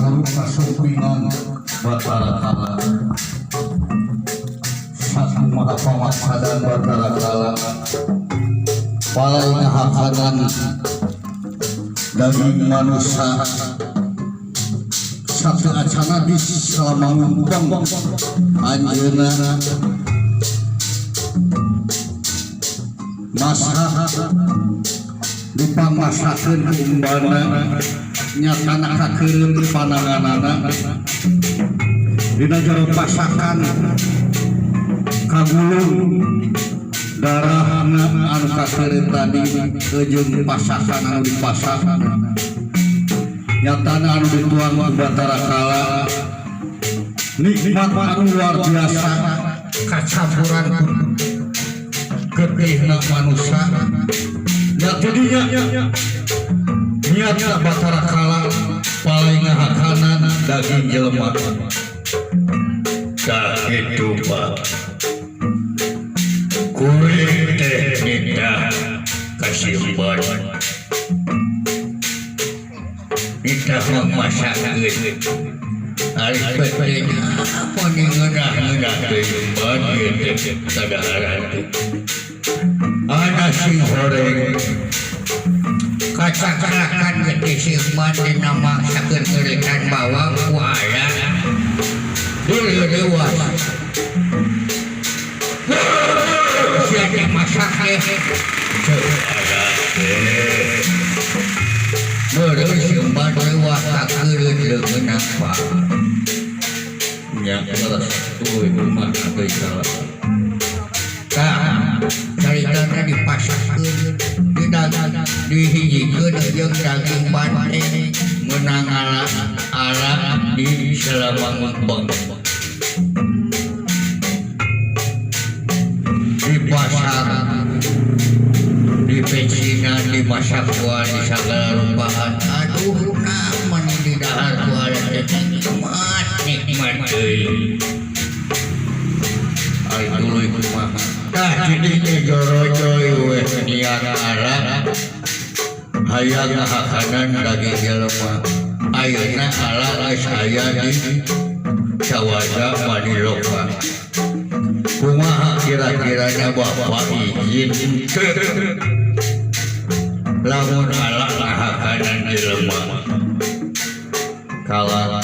haru kasumpinan Batara Kala satu maha pamaksadan Batara Kala palai ngahakanan daging manusia satu acana di selama ngumpang anjeuna masa dipamasakeun umbana nyatana kakeun pananganana dina jero pasakan kagulung darahna anu kakeun tadi jeung pasakan anu dipasak nyatana anu dituang ku Batara Kala nikmat anu luar biasa kacampuran gedehna manusia ya jadinya niatna Batara Kala palai ngahakanan daging jelema kagitu Pak kuring teh nitah kasimban nitah memasakeun ari petenya apa nih ngeunah teh ban ieu sadaharan ada si goreng kacak-kacakan gede sirman dina maksakeun ngeurekan bawang ku aya dewa siapa masak ada beureuh sirman dewa kakeun leungeun apa nya terus tuh rumah teh salah caritana dipasangkeun dihijikeun jeung daging bante meunang ala di selama ngumpang dipasang di pecina dimasak kuah di sagala rupaan aduh naman di dahar kuah nikmat deui ai tuluy kumaha tah jadi jorojoy weh niat ala hayang ngahakanan daging jelema ayeuna ala geus aya di Sawada Maniloka kumaha kira-kiranya Bapak izin teu lamun ala ngahakanan jelema kala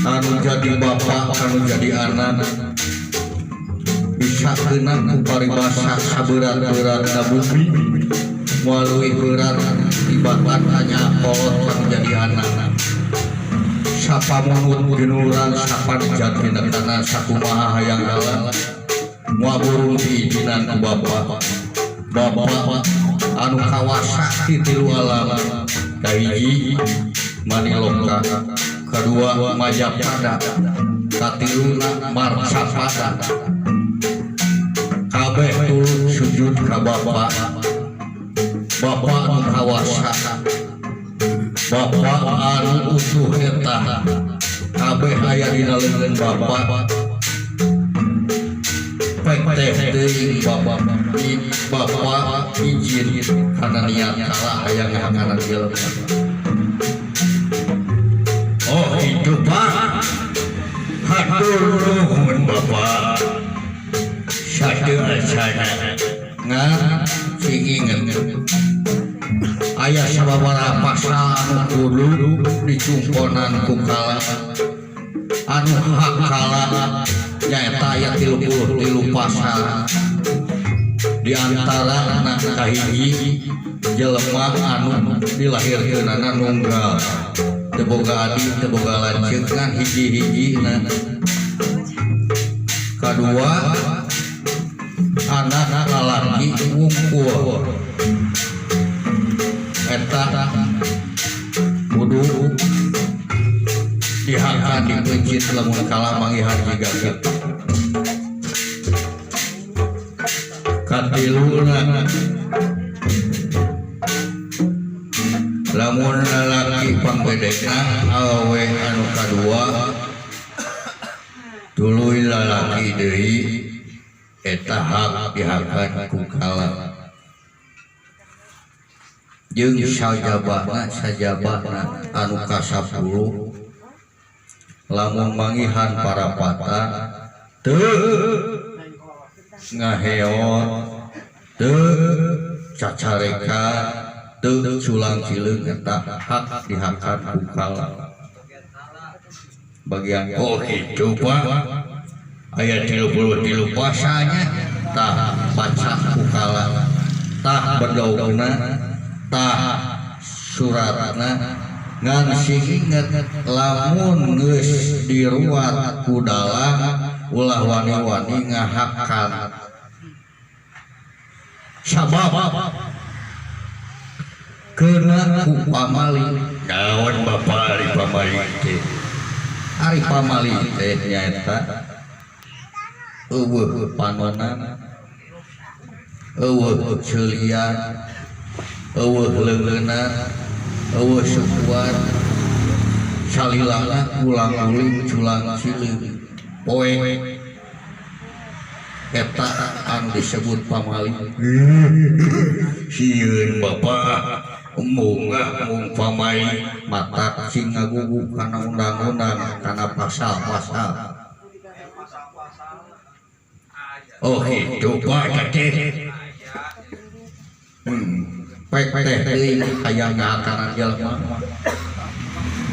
anu jadi bapak anu jadi anak bisa kenang ku paribasa saberat-beratna bumi melalui berat ibatan hanya kolot anu jadi anak sapa munut genuran sapa jatina kana sakumaha hayang ala ngaburung diizinan ku bapak anu kawasa ti tilu alam kahiji Maniloka kedua Majapada katiluna Marsapada kabeh tulung sujud ka Bapak anu kawasa Bapak anu utuh eta kabeh aya dina leungeun Bapak teh teuing Bapak izin kana niat kala hayang ngahakanan jelema oh itu Pak hatur nuhun Bapak sadeung acana ngan singinget aya sababaraha pasal anu kudu dicumponan ku kala anu hak kala nyaeta aya 33 pasal di antara na kahiji jelema anu dilahirkeunana nunggal teboga adi teboga lanceuk kan hiji-hijina kadua anak lalaki wungkul eta kudu dihakan dipencit lamun kala manggihan jiga kitu katiluna lamun lalaki pangbedekna awewe anu kadua tuluy lalaki deui eta hak dihakan ku kala jeung sajabana anu kasapuluh lamun mangihan para patan teu ngaheot teu cacareka teu culang cileung eta hak dihakan ku kala bagian itu Pak ayat 33 puasanya tah baca ku kala tah berdouna tah suratna ngan singet lamun geus diruat ku dalang ulah wani-wani ngahakan sabab kena ku pamali naon Bapak ari pamali teh ari pamali teh nyaeta eueuh panonan eueuh ceulian eueuh leungeunna eueuh sukuan salilana ulang-uling culang cileung poe eta anu disebut pamali sieun Bapak mung pamali mata sing ngagugu kana undang-undang kana pasal-pasal oh itu Pak teh pek teh deui hayang ngakaran jelema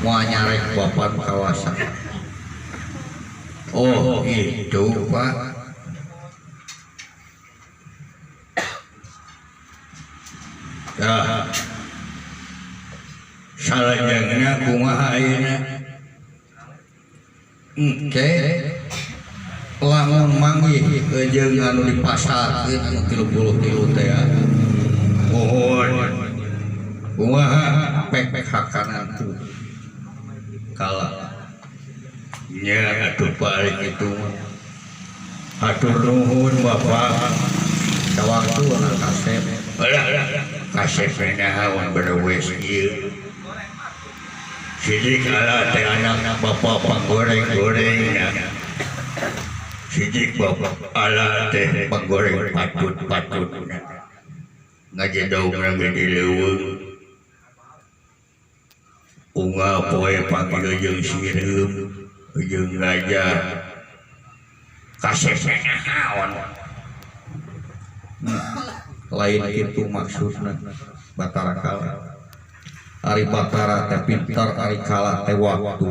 moal nyarek bapan kawasan oh itu Pak dah salajengna kumaha ayeuna lamun manggih jeung anu dipasarkeun anu 33 teh kumaha pek hakanan tuh kala nya atuh balik itu hatur nuhun Bapak sawaktu anak kasep kasepna hawan berwes ieu sidik ala teh anak Bapak panggoreng-gorengna sidik Bapak ala teh panggoreng patut-patutna ngajedog lagi di leuweung unga poe panggil jeung sireum jeung gajah kasepna haon lain kitu maksudna Batara Kala ari Batara teh pinter ari Kala teh waktu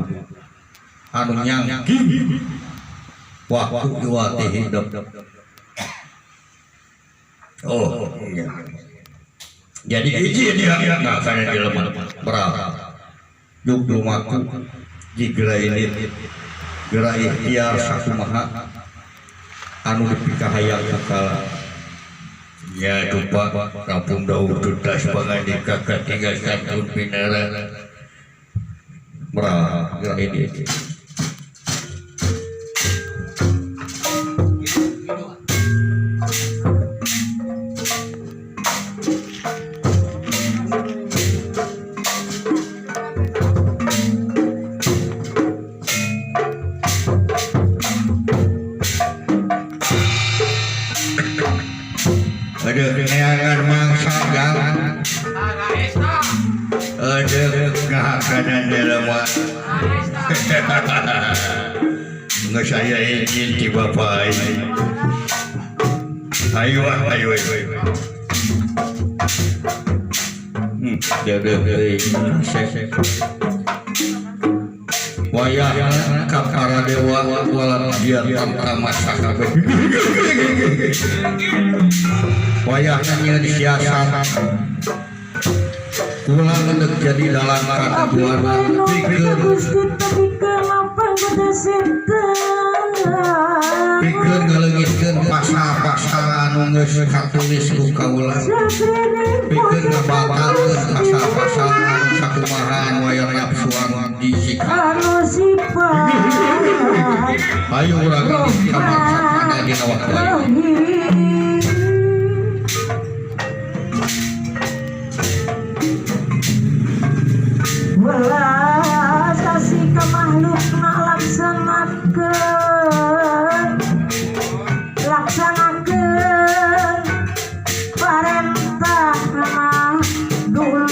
anu nyangking waktu iwati hidup oh iya jadi izin ya nggak akan jelema berapa juk lumaku jigra ini geura ikhtiar sakumaha anu dipikahayang Kala ya dupa kampung daun tuntas pangandika katiga santun pinara berapa geura ini ada neangan mangsa jalan ada kehakanan dalam nggak saya ingin di Bapak ayo wayah kapara dewa walau biar tanpa masa kabeh wayahnya disiasat kula ngendek jadi dalam kata buana pikeun ngaleungitkeun pasal-pasal anu geus katulis ku kaula pikeun ngabatalkeun pasal-pasal anu sakumaha anu aya nafsuan disikap ayo urang kamaksakan dina waktu welas kasih ke makhluk nak laksanakeun perintah dulu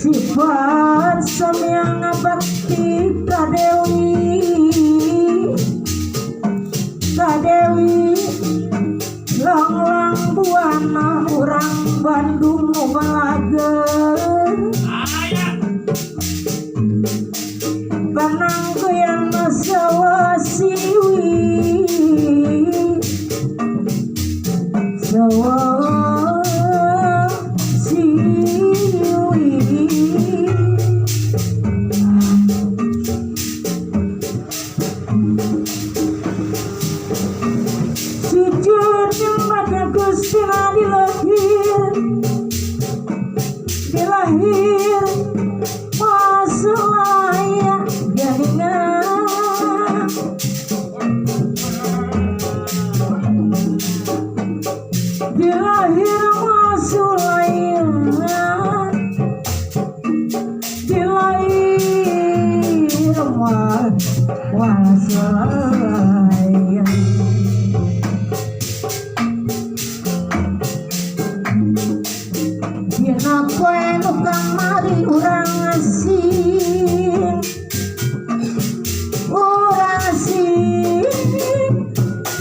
sifat samyang bakti Kadewi lang buana urang Bandung balageun panang goyang sawasiwi dilahir masulaya jaringan dilahir masulaya dilahir masulaya dina poe nu kamari urang asin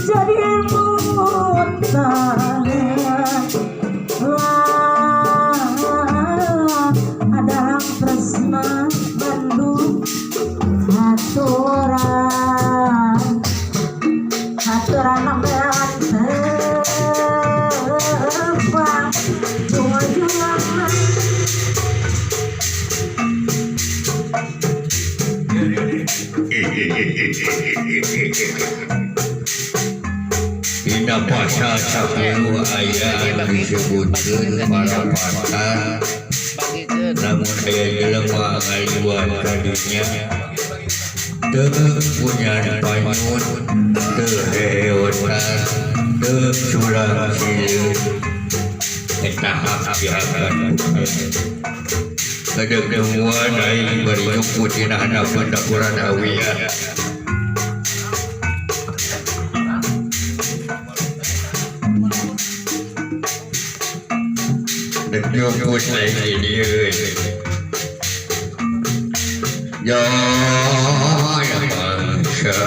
jadi mutan ada Presna Bandung haturan nambelan tebang jual-jualan Dina pasal 10 aya disebutkeun para patar namun aya jelema ngaliwat ka dinya teu punya panyun teu heotan teu curang sieun eta hak dihakan kadang demuan aing bari nyumput dina hadapan dapuran awiyah dek nyumput lagi dia ya bangsa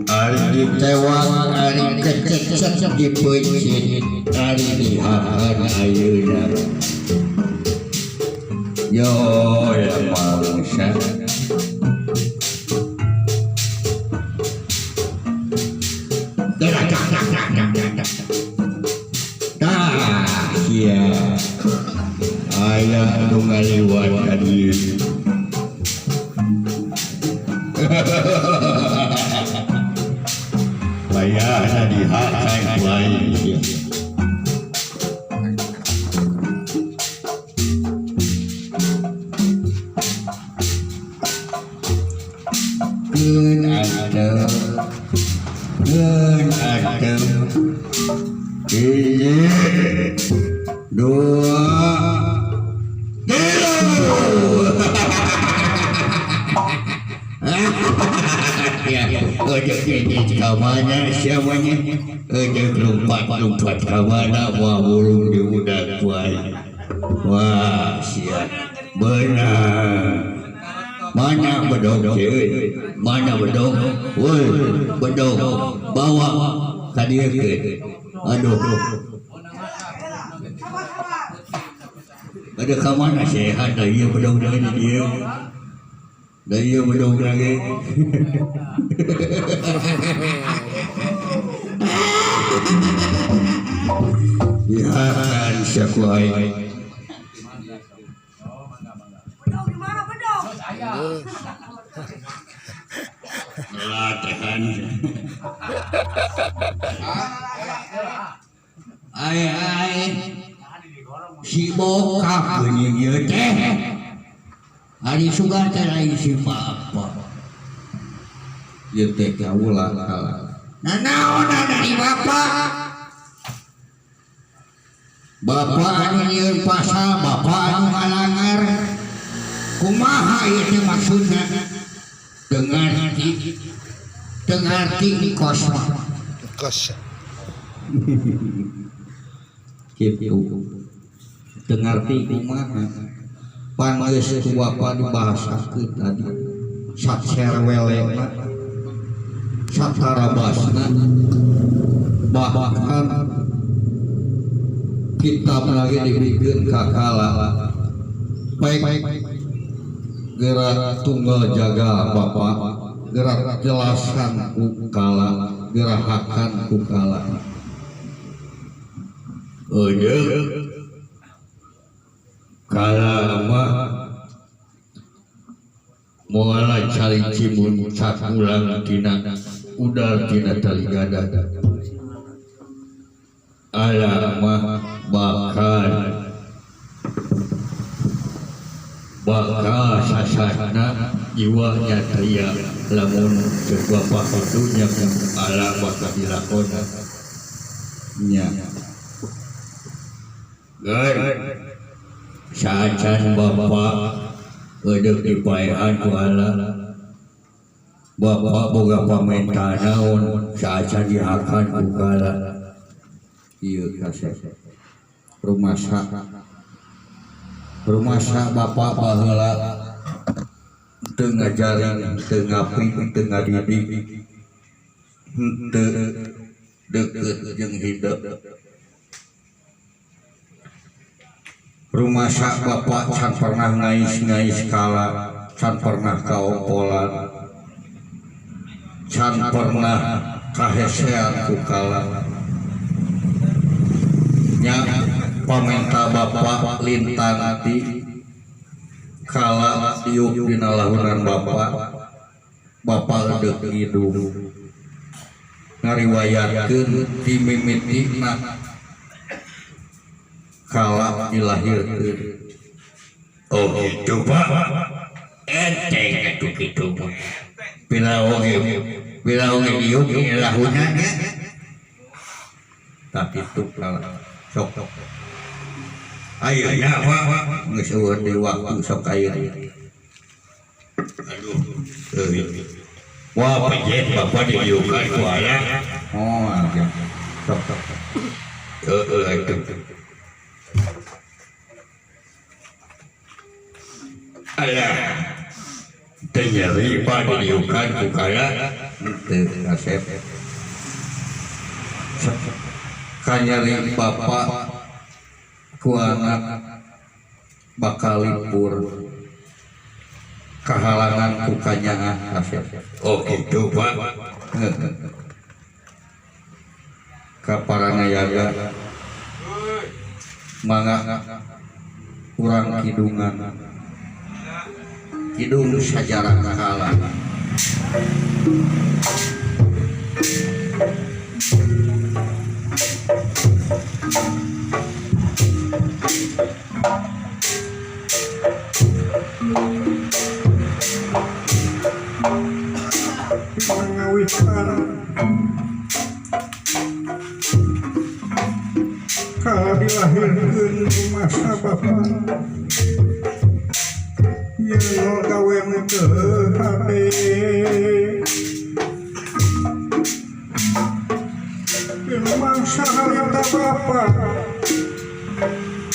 ari ditewang ari kececek dipeucit ari dihahan ayeuna yo ya bangsa iya aya nu ngaliwat ka dieu bayana dihakan ku aing keun adem iye dua ojek ini kamana siamanya ojek lompat kamana wah burung di udah kuai wah siap benar mana bedog mana bedog woi bedog bawa kadiekeun aduh ada kamana sehat dah ieu bedog dari dia dah ieu bedog lagi ya kan syakuai latihan ai si bokap bening ieu teh ari sugar teh lain si apa ieu teh kaulah kalah nanaon dari bapak anu nyieun pasal bapak anu ngalangar kumaha ieu teh maksudna dengar arti kos Gitu dengarti kumaha panas tua apa dibahasakeun tadi satserwelena satarabasna bahkan kitab lagi dibikeun kakala baik gerak tunggal jaga Bapak gerak jelasan ku kala gerahakan ku kala kala mah moala cari cimun cakulang tina udar tina tali gada ala mah bakal sasana jiwanya taya lamun sebuah pakutunya ala bakal dilakona nya gar saacan Bapak eudeuh dipaehan ku ala Bapak boga pamenta naon saacan dihakan ku kala ieu kasih rumasa Bapak baheula teu ngajaring teu ngapri teu ngadidik teu deukeut jeung hidup rumasa Bapak can pernah ngais kala can pernah kaompolan can pernah kahesean ku kala nya pamenta Bapak lintang di kala tiup dina lahunan Bapak eudeuh ngidung ngariwayatkeun ti mimitina kala dilahirkeun oh kitu Pak enteng atuh kitu bila oge diuk di lahunan tapi itu kala sok ayo ya Pak geus eueun di waktu sok aya aduh wah pejet Bapak diukan ku aya oh aja sok itu alah tenyeri Pak diukan ku kala teu kasep kanyari Bapak ku anak bakal libur kahalangan ku kanyaah kasep oh gitu Pak kaparanayaga mangga kurang kidungan kidung sajarah kahalangan kala dilahirkeun rumasa Bapak yen gawe teu hade yen mangsa harita Bapak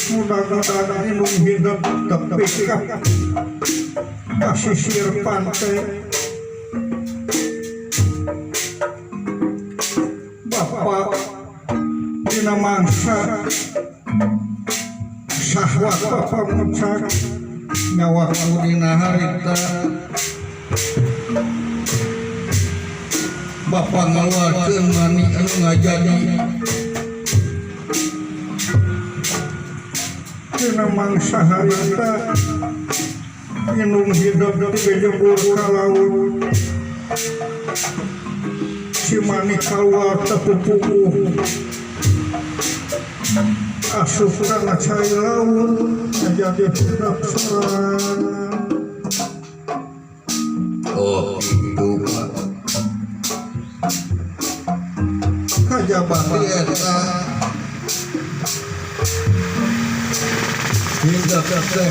mudah-mudahan inung hidup tepi ka pasisir pantai Bapak dina mangsa syahwat Bapak muncak nyawa dina harita Bapak ngaluarkeun mani anu ngajadi dina mangsa harita inung hidup di jebur ka laut si mani kaluar tepupuh asup kana cai laut jadi budak sorangan oh gitu Pak kajaban eta hingga teh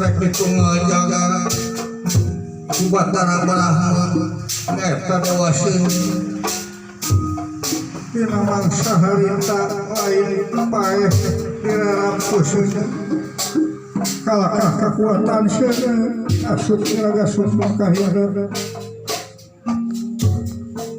rek ditunggal jaga kubatara barahma eta dewaseun di tina mangsa harita lain paeh dirarampusna kalahkah kekuatan sana asup raga sumpah kahira